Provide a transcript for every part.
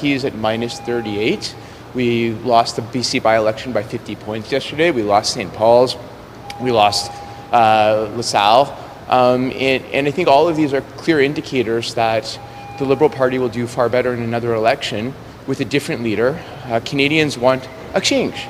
He's at minus 38. We lost the BC by-election by 50 points yesterday. We lost St. Paul's. We lost LaSalle. And I think all of these are clear indicators that the Liberal Party will do far better in another election with a different leader. Canadians want a change.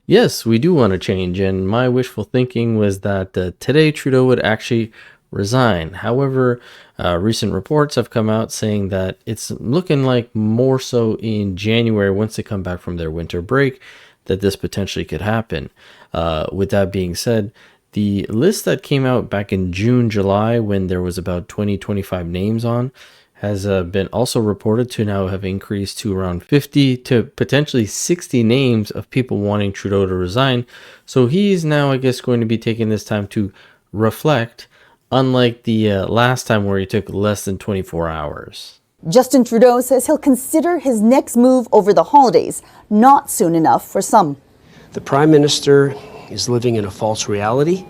Yes, we do want a change, and my wishful thinking was that today Trudeau would actually resign. However, recent reports have come out saying that it's looking like more so in January, once they come back from their winter break, that this potentially could happen. With that being said, the list that came out back in June, July, when there was about 20-25 names on, has been also reported to now have increased to around 50 to potentially 60 names of people wanting Trudeau to resign. So he's now, I guess, going to be taking this time to reflect, unlike the last time where he took less than 24 hours. Justin Trudeau says he'll consider his next move over the holidays, not soon enough for some. The Prime Minister is living in a false reality.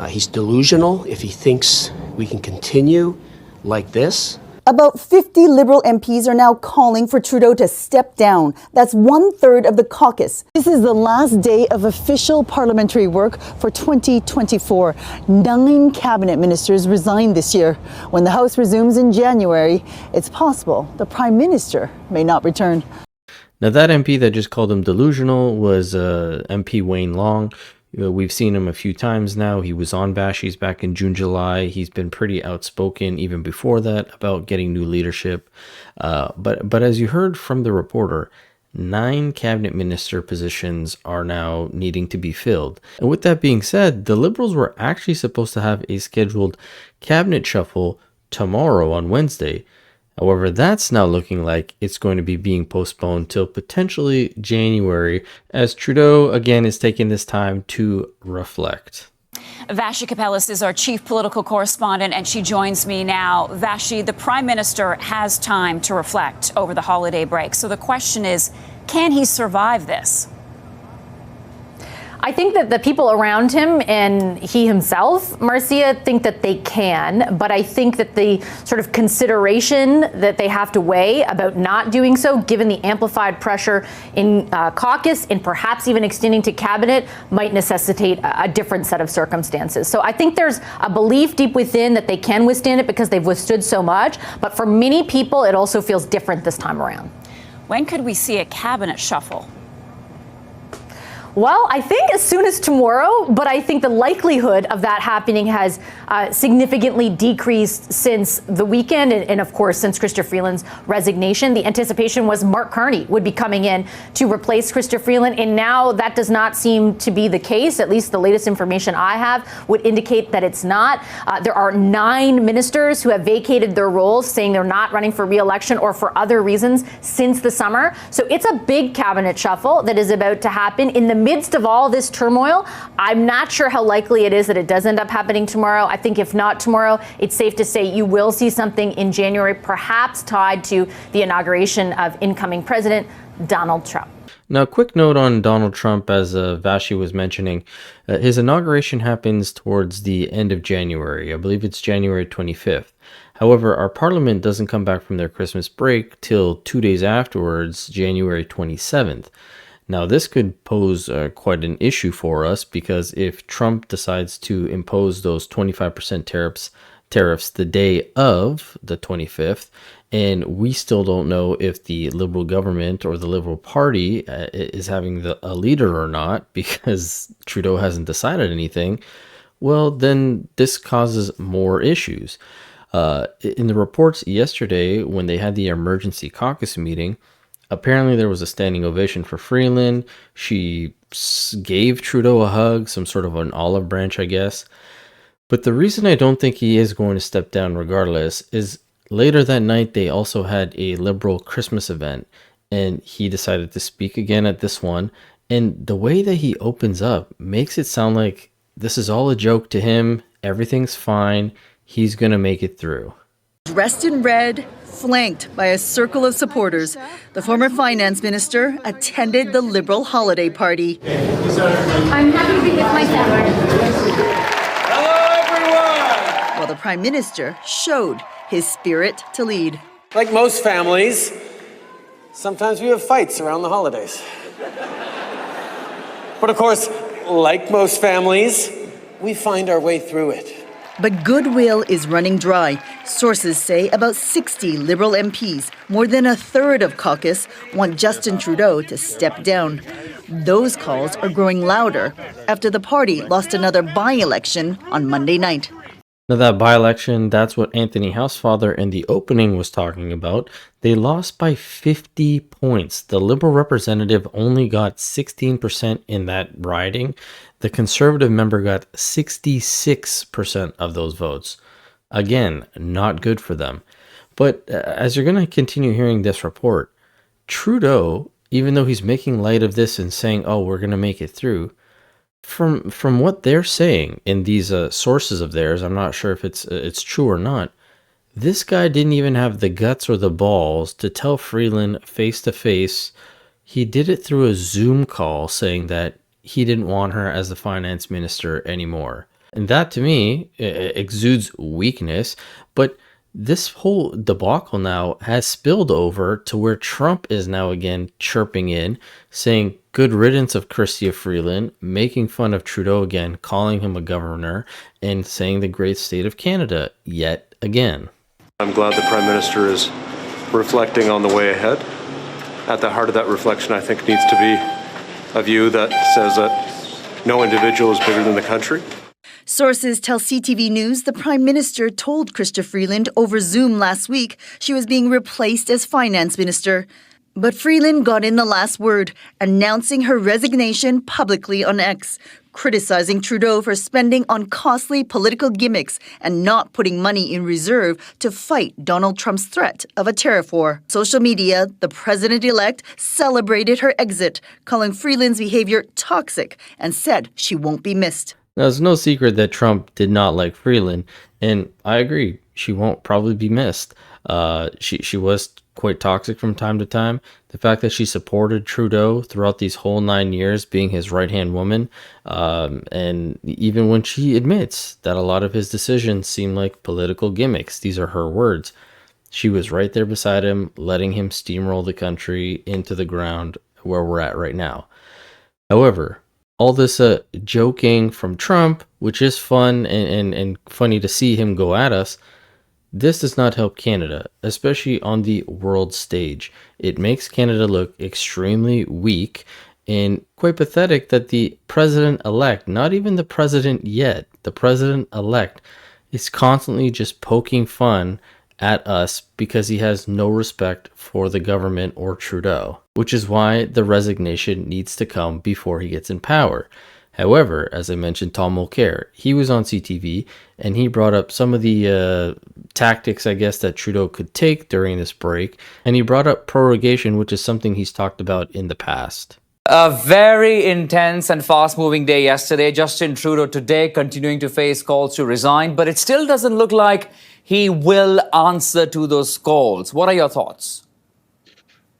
He's delusional if he thinks we can continue like this. About 50 Liberal MPs are now calling for Trudeau to step down. That's 1/3 of the caucus. This is the last day of official parliamentary work for 2024. 9 cabinet ministers resigned this year. When the House resumes in January, it's possible the Prime Minister may not return. Now, that MP that just called him delusional was MP Wayne Long. We've seen him a few times now. He was on Bashies back in June, July. He's been pretty outspoken even before that about getting new leadership. But as you heard from the reporter, 9 cabinet minister positions are now needing to be filled. And with that being said, the Liberals were actually supposed to have a scheduled cabinet shuffle tomorrow on Wednesday. However, that's now looking like it's going to be being postponed till potentially January, as Trudeau again is taking this time to reflect. Vashi Kapelis is our chief political correspondent, and she joins me now. Vashi, the Prime Minister has time to reflect over the holiday break. So the question is, can he survive this? I think that the people around him and he himself, Marcia, think that they can, but I think that the sort of consideration that they have to weigh about not doing so, given the amplified pressure in caucus and perhaps even extending to cabinet, might necessitate a different set of circumstances. So I think there's a belief deep within that they can withstand it because they've withstood so much, but for many people, it also feels different this time around. When could we see a cabinet shuffle? Well, I think as soon as tomorrow, but I think the likelihood of that happening has significantly decreased since the weekend and of course, since Chrystia Freeland's resignation. The anticipation was Mark Carney would be coming in to replace Chrystia Freeland, and now that does not seem to be the case. At least the latest information I have would indicate that it's not. There are 9 ministers who have vacated their roles, saying they're not running for re-election or for other reasons since the summer. So it's a big cabinet shuffle that is about to happen in the midst of all this turmoil. I'm not sure how likely it is that it does end up happening tomorrow. I think if not tomorrow, it's safe to say you will see something in January, perhaps tied to the inauguration of incoming President Donald Trump. Now, quick note on Donald Trump, as Vashi was mentioning, his inauguration happens towards the end of January. I believe it's January 25th. However, our parliament doesn't come back from their Christmas break till 2 days afterwards, January 27th. Now, this could pose quite an issue for us, because if Trump decides to impose those 25% tariffs the day of the 25th, and we still don't know if the Liberal government or the Liberal Party is having a leader or not, because Trudeau hasn't decided anything, well, then this causes more issues. In the reports yesterday, when they had the emergency caucus meeting, apparently there was a standing ovation for Freeland. She gave Trudeau a hug, some sort of an olive branch, I guess. But the reason I don't think he is going to step down regardless is later that night they also had a Liberal Christmas event, and he decided to speak again at this one. And the way that he opens up makes it sound like this is all a joke to him. Everything's fine. He's going to make it through. Dressed in red, flanked by a circle of supporters, the former finance minister attended the Liberal holiday party. I'm happy to be with my family. Hello, everyone! While the Prime Minister showed his spirit to lead. Like most families, Sometimes we have fights around the holidays. But of course, like most families, we find our way through it. But goodwill is running dry. Sources say about 60 Liberal MPs, more than a third of caucus, want Justin Trudeau to step down. Those calls are growing louder after the party lost another by-election on Monday night. Now that by-election, that's what Anthony Housefather in the opening was talking about. They lost by 50 points. The Liberal representative only got 16% in that riding. The Conservative member got 66% of those votes. Again, not good for them. But as you're going to continue hearing this report, Trudeau, even though he's making light of this and saying, oh, we're going to make it through, from what they're saying in these sources of theirs, I'm not sure if it's true or not, this guy didn't even have the guts or the balls to tell Freeland face to face. He did it through a Zoom call saying that he didn't want her as the finance minister anymore. And that to me exudes weakness, but this whole debacle now has spilled over to where Trump is now again chirping in, saying good riddance of Chrystia Freeland, making fun of Trudeau again, calling him a governor, and saying the great state of Canada yet again. I'm glad the Prime Minister is reflecting on the way ahead. At the heart of that reflection, I think, needs to be a view that says that no individual is bigger than the country. Sources tell CTV News the Prime Minister told Chrystia Freeland over Zoom last week she was being replaced as finance minister. But Freeland got in the last word, announcing her resignation publicly on X, criticizing Trudeau for spending on costly political gimmicks and not putting money in reserve to fight Donald Trump's threat of a tariff war. Social media, the president-elect celebrated her exit, calling Freeland's behavior toxic and said she won't be missed. Now, it's no secret that Trump did not like Freeland, and I agree, she won't probably be missed. She was quite toxic from time to time. The fact that she supported Trudeau throughout these whole 9 years, being his right-hand woman, and even when she admits that a lot of his decisions seem like political gimmicks, these are her words, she was right there beside him, letting him steamroll the country into the ground where we're at right now. However, all this joking from Trump, which is fun and funny to see him go at us, this does not help Canada, especially on the world stage. It makes Canada look extremely weak and quite pathetic that the president-elect, not even the president yet, the president-elect is constantly just poking fun at us because he has no respect for the government or Trudeau, which is why the resignation needs to come before he gets in power. However, as I mentioned, Tom Mulcair, he was on CTV and he brought up some of the tactics, I guess, that Trudeau could take during this break. And he brought up prorogation, which is something he's talked about in the past. A very intense and fast-moving day yesterday. Justin Trudeau today continuing to face calls to resign, but it still doesn't look like he will answer to those calls. What are your thoughts?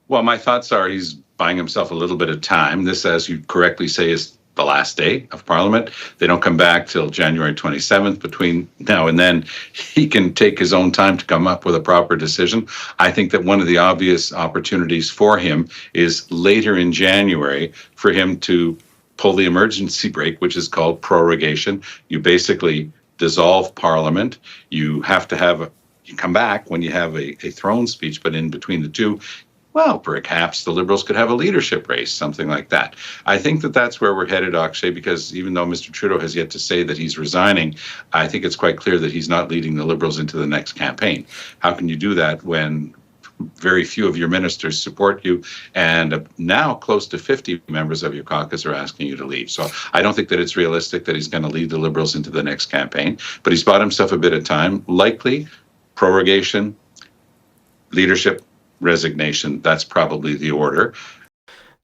Well, my thoughts are he's buying himself a little bit of time. This, as you correctly say, is the last day of Parliament. They don't come back till January 27th. Between now and then, he can take his own time to come up with a proper decision. I think that one of the obvious opportunities for him is later in January for him to pull the emergency brake, which is called prorogation. You basically dissolve Parliament. You have to have you come back when you have a throne speech, but in between the two, well, perhaps the Liberals could have a leadership race, something like that. I think that that's where we're headed, Akshay, because even though Mr. Trudeau has yet to say that he's resigning, I think it's quite clear that he's not leading the Liberals into the next campaign. How can you do that when very few of your ministers support you, and now close to 50 members of your caucus are asking you to leave? So I don't think that it's realistic that he's going to lead the Liberals into the next campaign, but he's bought himself a bit of time. Likely, prorogation, leadership, resignation. That's probably the order.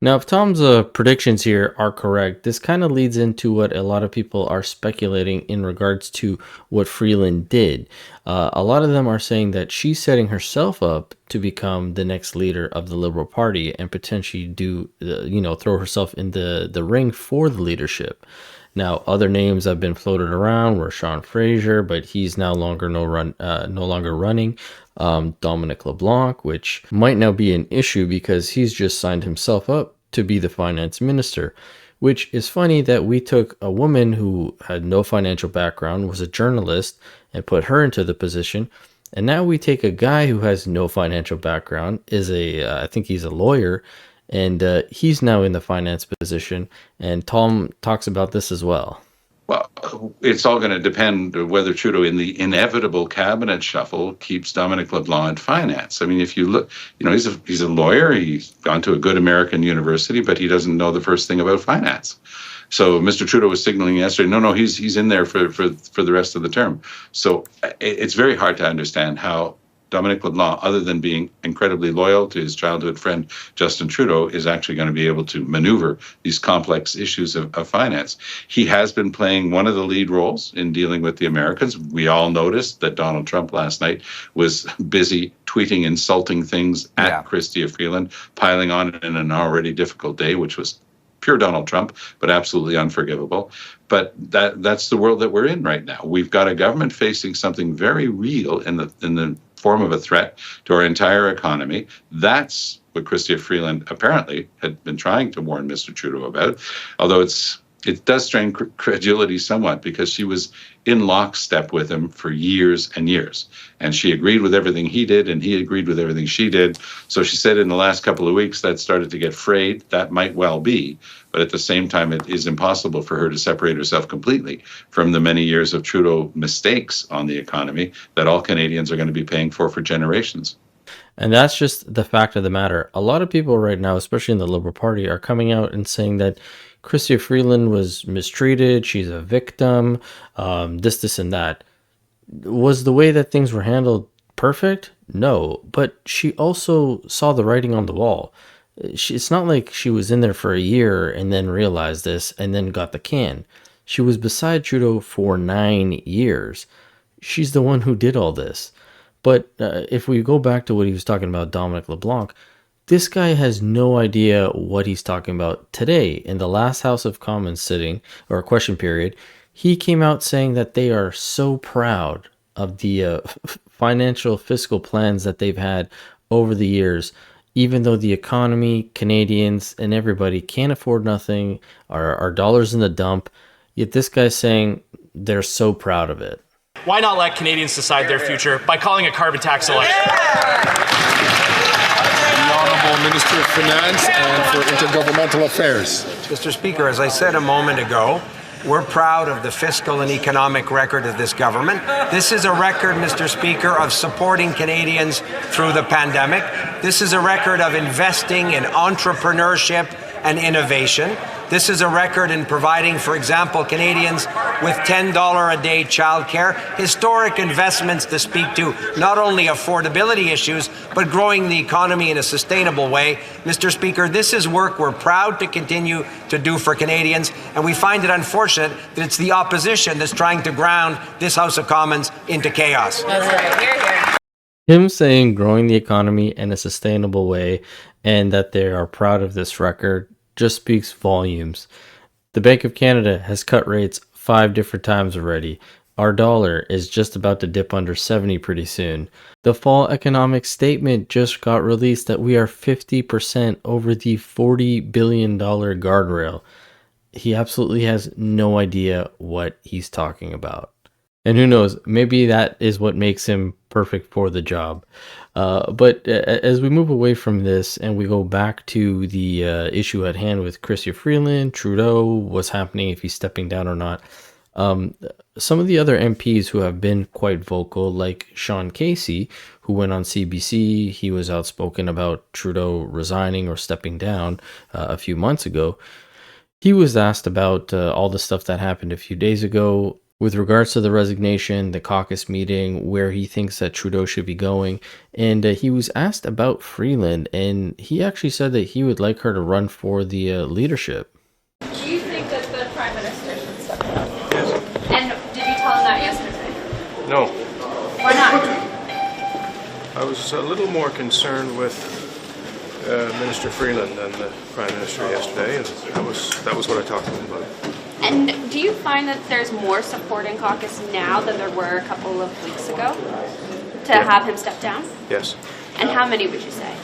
Now, if Tom's predictions here are correct, this kind of leads into what a lot of people are speculating in regards to what Freeland did. A lot of them are saying that she's setting herself up to become the next leader of the Liberal Party and potentially throw herself in the ring for the leadership. Now, other names have been floated around were Sean Fraser, but he's no longer running. Dominic LeBlanc, which might now be an issue because he's just signed himself up to be the finance minister, which is funny that we took a woman who had no financial background, was a journalist, and put her into the position. And now we take a guy who has no financial background, I think he's a lawyer, and he's now in the finance position. And Tom talks about this as well. Well, it's all going to depend whether Trudeau, in the inevitable cabinet shuffle, keeps Dominic LeBlanc in finance. I mean, if you look, he's a lawyer. He's gone to a good American university, but he doesn't know the first thing about finance. So Mr. Trudeau was signaling yesterday, no, he's in there for the rest of the term. So it's very hard to understand how Dominic LeBlanc, other than being incredibly loyal to his childhood friend Justin Trudeau, is actually going to be able to maneuver these complex issues of finance. He has been playing one of the lead roles in dealing with the Americans. We all noticed that Donald Trump last night was busy tweeting insulting things at Chrystia Freeland, piling on in an already difficult day, which was pure Donald Trump, but absolutely unforgivable. But that's the world that we're in right now. We've got a government facing something very real in the form of a threat to our entire economy. That's what Chrystia Freeland apparently had been trying to warn Mr. Trudeau about, although it does strain credulity somewhat because she was in lockstep with him for years and years. And she agreed with everything he did, and he agreed with everything she did. So she said in the last couple of weeks that started to get frayed. That might well be. But at the same time, it is impossible for her to separate herself completely from the many years of Trudeau mistakes on the economy that all Canadians are going to be paying for generations. And that's just the fact of the matter. A lot of people right now, especially in the Liberal Party, are coming out and saying that Chrystia Freeland was mistreated, she's a victim, this and that. Was the way that things were handled perfect? No, but she also saw the writing on the wall. It's not like she was in there for a year and then realized this and then got the can. She was beside Trudeau for 9 years. She's the one who did all this. But if we go back to what he was talking about, Dominic LeBlanc, this guy has no idea what he's talking about. Today, in the last House of Commons sitting, or question period, he came out saying that they are so proud of the financial fiscal plans that they've had over the years, even though the economy, Canadians, and everybody can't afford nothing, our dollars in the dump, yet this guy's saying they're so proud of it. Why not let Canadians decide their future by calling a carbon tax election? The Honourable Minister of Finance and for Intergovernmental Affairs. Mr. Speaker, as I said a moment ago, we're proud of the fiscal and economic record of this government. This is a record, Mr. Speaker, of supporting Canadians through the pandemic. This is a record of investing in entrepreneurship and innovation. This is a record in providing, for example, Canadians with $10 a day childcare, historic investments to speak to not only affordability issues, but growing the economy in a sustainable way. Mr. Speaker, this is work we're proud to continue to do for Canadians, and we find it unfortunate that it's the opposition that's trying to ground this House of Commons into chaos. That's right. Hear, hear. Him saying growing the economy in a sustainable way and that they are proud of this record just speaks volumes. The Bank of Canada has cut rates 5 different times already. Our dollar is just about to dip under 70 pretty soon. The fall economic statement just got released that we are 50% over the $40 billion guardrail. He absolutely has no idea what he's talking about. And who knows, maybe that is what makes him perfect for the job. But as we move away from this and we go back to the issue at hand with Chrystia Freeland, Trudeau, what's happening, if he's stepping down or not, some of the other MPs who have been quite vocal, like Sean Casey, who went on CBC, he was outspoken about Trudeau resigning or stepping down a few months ago. He was asked about all the stuff that happened a few days ago with regards to the resignation, the caucus meeting, where he thinks that Trudeau should be going. And he was asked about Freeland, and he actually said that he would like her to run for the leadership. Do you think that the Prime Minister should step down? Yes. And did you tell him that yesterday? No. Why not? I was a little more concerned with Minister Freeland than the Prime Minister yesterday, and that was what I talked to him about. And do you find that there's more support in caucus now than there were a couple of weeks ago to have him step down? Yes. And how many would you say?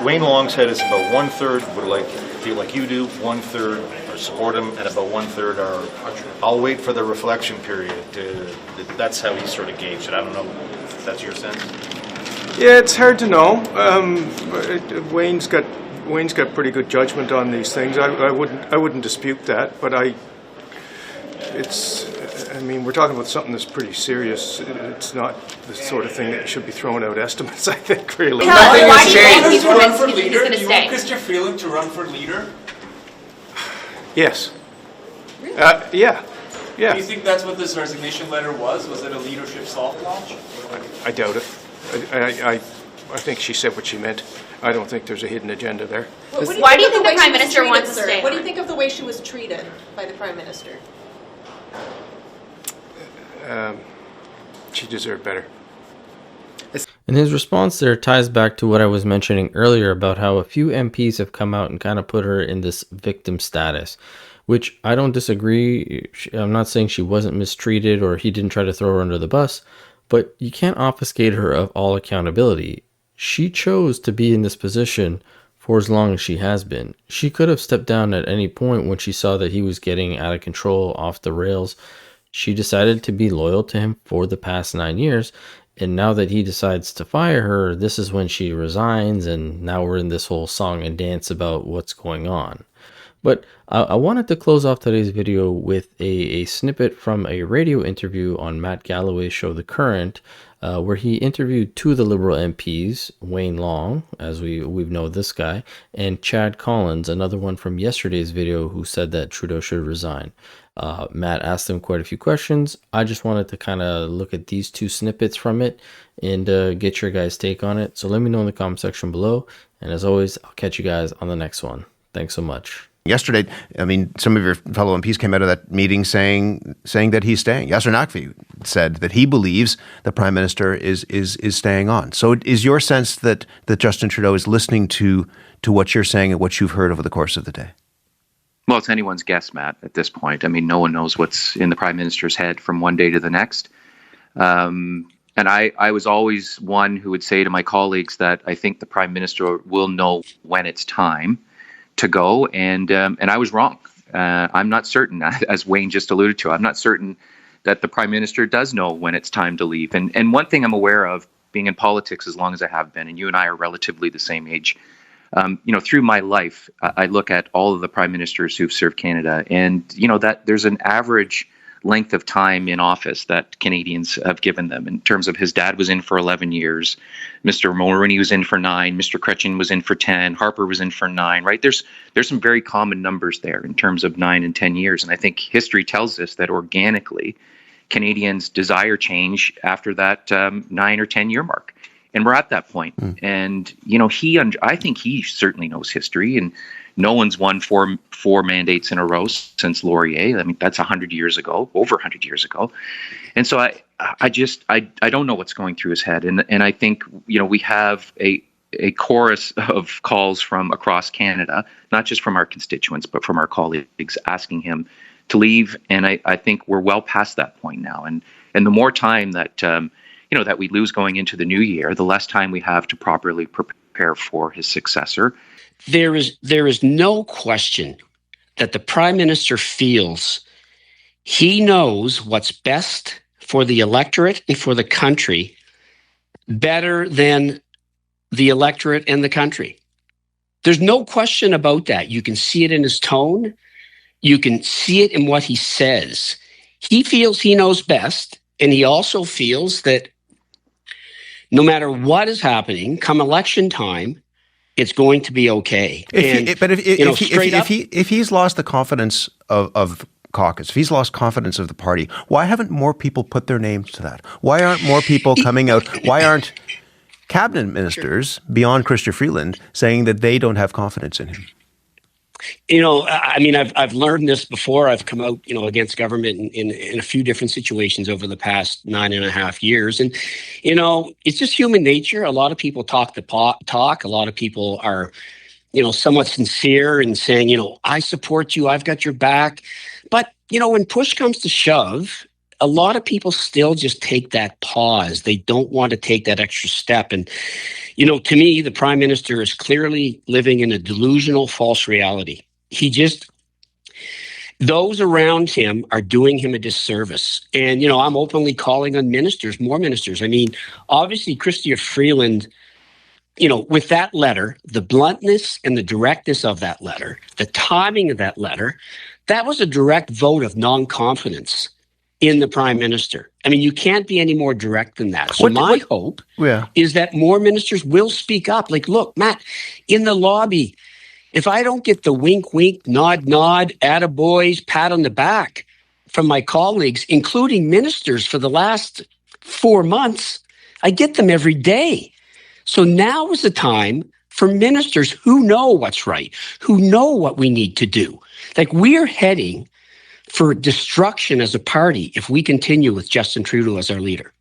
Wayne Long said it's about 1/3 would feel like you do, 1/3 or support him, and about 1/3 are I'll wait for the reflection period. That's how he sort of gauged it. I don't know if that's your sense. Yeah, it's hard to know. Wayne's got pretty good judgment on these things. I wouldn't dispute that, but we're talking about something that's pretty serious. It's not the sort of thing that should be throwing out estimates, I think, really. Why do you think he's going to Do you want stay? Christopher Freeland to run for leader? Yes. Yeah. Do you think that's what this resignation letter was? Was it a leadership soft launch? I doubt it. I think she said what she meant. I don't think there's a hidden agenda there. Why do you think the Prime Minister wants to stay? What do you think of the way she was treated by the Prime Minister? She deserved better. And his response there ties back to what I was mentioning earlier about how a few MPs have come out and kind of put her in this victim status, which I don't disagree. I'm not saying she wasn't mistreated or he didn't try to throw her under the bus, but you can't obfuscate her of all accountability. She chose to be in this position for as long as she has been. She could have stepped down at any point when she saw that he was getting out of control, off the rails. She decided to be loyal to him for the past 9 years. And now that he decides to fire her, this is when she resigns. And now we're in this whole song and dance about what's going on. But I wanted to close off today's video with a snippet from a radio interview on Matt Galloway's show, The Current, where he interviewed two of the Liberal MPs, Wayne Long, as we know this guy, and Chad Collins, another one from yesterday's video who said that Trudeau should resign. Matt asked him quite a few questions. I just wanted to kind of look at these two snippets from it and get your guys' take on it. So let me know in the comment section below. And as always, I'll catch you guys on the next one. Thanks so much. Yesterday, some of your fellow MPs came out of that meeting saying that he's staying. Yasser Naqvi said that he believes the Prime Minister is staying on. So is your sense that Justin Trudeau is listening to what you're saying and what you've heard over the course of the day? Well, it's anyone's guess, Matt, at this point. No one knows what's in the Prime Minister's head from one day to the next. And I was always one who would say to my colleagues that I think the Prime Minister will know when it's time to go, and I was wrong. I'm not certain, as Wayne just alluded to, I'm not certain that the Prime Minister does know when it's time to leave. And one thing I'm aware of, being in politics as long as I have been, and you and I are relatively the same age, through my life, I look at all of the Prime Ministers who've served Canada, and that there's an average length of time in office that Canadians have given them. In terms of his dad was in for 11 years, Mr. Mulroney was in for 9, Mr. Chrétien was in for 10, Harper was in for 9, right? There's some very common numbers there in terms of 9 and 10 years. And I think history tells us that organically, Canadians desire change after that 9 or 10 year mark. And we're at that point. And, I think he certainly knows history, and no one's won four mandates in a row since Laurier. That's 100 years ago, over 100 years ago. And so I don't know what's going through his head. And I think, we have a chorus of calls from across Canada, not just from our constituents, but from our colleagues asking him to leave. And I think we're well past that point now. And the more time that, that we lose going into the new year, the less time we have to properly prepare for his successor. There is no question that the Prime Minister feels he knows what's best for the electorate and for the country better than the electorate and the country. There's no question about that. You can see it in his tone. You can see it in what he says. He feels he knows best, and he also feels that no matter what is happening, come election time, it's going to be okay. If he's lost the confidence of caucus, if he's lost confidence of the party, why haven't more people put their names to that? Why aren't more people coming out? Why aren't cabinet ministers beyond Chrystia Freeland saying that they don't have confidence in him? I've learned this before. I've come out, against government in a few different situations over the past 9.5 years. And, it's just human nature. A lot of people talk the talk. A lot of people are, somewhat sincere in saying, I support you. I've got your back. But, when push comes to shove, a lot of people still just take that pause. They don't want to take that extra step. And, to me, the Prime Minister is clearly living in a delusional false reality. Those around him are doing him a disservice. And, I'm openly calling on ministers, more ministers. I mean, obviously, Chrystia Freeland, with that letter, the bluntness and the directness of that letter, the timing of that letter, that was a direct vote of non-confidence in the Prime Minister. I mean, you can't be any more direct than that. So my hope is that more ministers will speak up. Like, look, Matt, in the lobby, if I don't get the wink, wink, nod, nod, attaboys, pat on the back from my colleagues, including ministers for the last 4 months, I get them every day. So now is the time for ministers who know what's right, who know what we need to do. Like, we're heading for destruction as a party if we continue with Justin Trudeau as our leader.